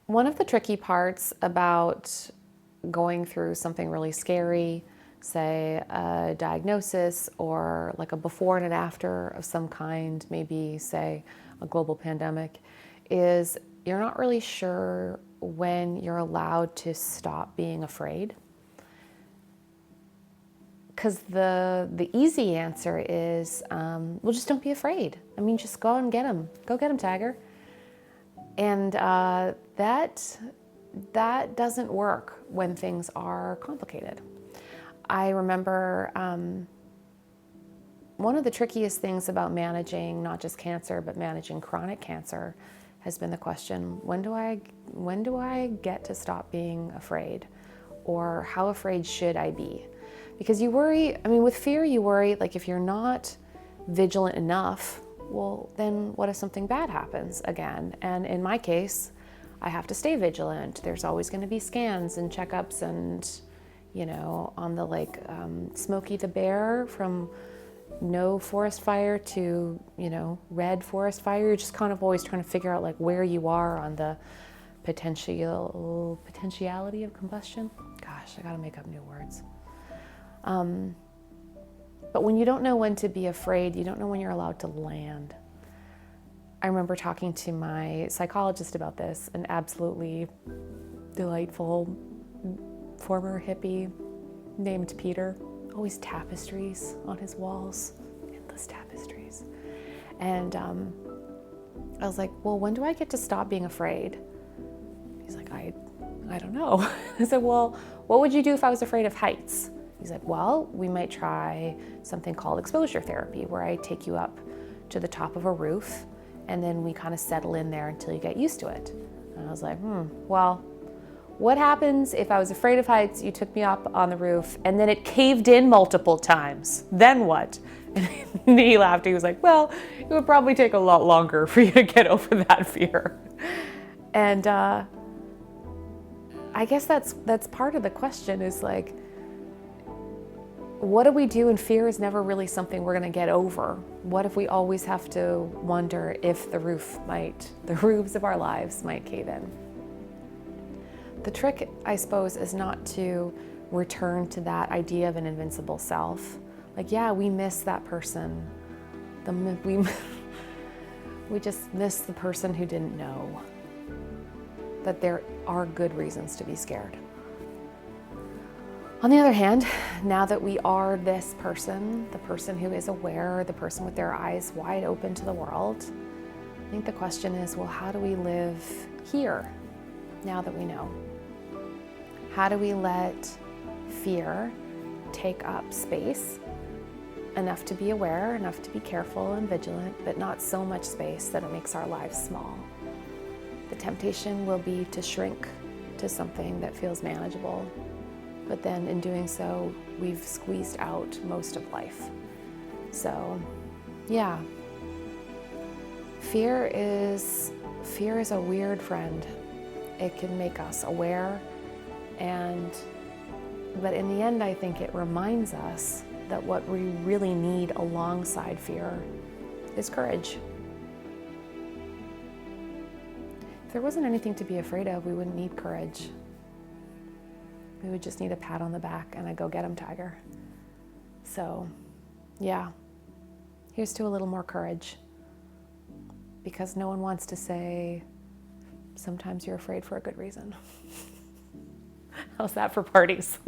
One of the tricky parts about going through something really scary, say a diagnosis or like a before and an after of some kind, maybe say a global pandemic, is you're not really sure when you're allowed to stop being afraid. Because the easy answer is, well, just don't be afraid. I mean, just go and get him. Go get him, Tiger. And that doesn't work when things are complicated. I remember one of the trickiest things about managing not just cancer, but managing chronic cancer has been the question, when do I get to stop being afraid? Or how afraid should I be? Because you worry, I mean, with fear, you worry, like if you're not vigilant enough, well, then what if something bad happens again? And in my case, I have to stay vigilant. There's always going to be scans and checkups and, you know, on the Smokey the Bear from no forest fire to, you know, red forest fire. You're just kind of always trying to figure out like where you are on the potentiality of combustion. Gosh, I got to make up new words. But when you don't know when to be afraid, you don't know when you're allowed to land. I remember talking to my psychologist about this, an absolutely delightful former hippie named Peter. Always tapestries on his walls, endless tapestries. And I was like, well, when do I get to stop being afraid? He's like, I don't know. I said, well, what would you do if I was afraid of heights? He's like, well, we might try something called exposure therapy, where I take you up to the top of a roof and then we kind of settle in there until you get used to it. And I was like, well, what happens if I was afraid of heights, you took me up on the roof and then it caved in multiple times? Then what? And he laughed. He was like, well, it would probably take a lot longer for you to get over that fear. And I guess that's part of the question is like, what do we do when fear is never really something we're going to get over? What if we always have to wonder if the roofs of our lives might cave in? The trick, I suppose, is not to return to that idea of an invincible self. Like, yeah, we miss that person. We just miss the person who didn't know that there are good reasons to be scared. On the other hand, now that we are this person, the person who is aware, the person with their eyes wide open to the world, I think the question is, well, how do we live here now that we know? How do we let fear take up space, enough to be aware, enough to be careful and vigilant, but not so much space that it makes our lives small? The temptation will be to shrink to something that feels manageable. But then in doing so, we've squeezed out most of life. So, yeah. Fear is a weird friend. It can make us aware, but in the end, I think it reminds us that what we really need alongside fear is courage. If there wasn't anything to be afraid of, we wouldn't need courage. We would just need a pat on the back and a go get him, Tiger. So, yeah, here's to a little more courage. Because no one wants to say, sometimes you're afraid for a good reason. How's that for parties?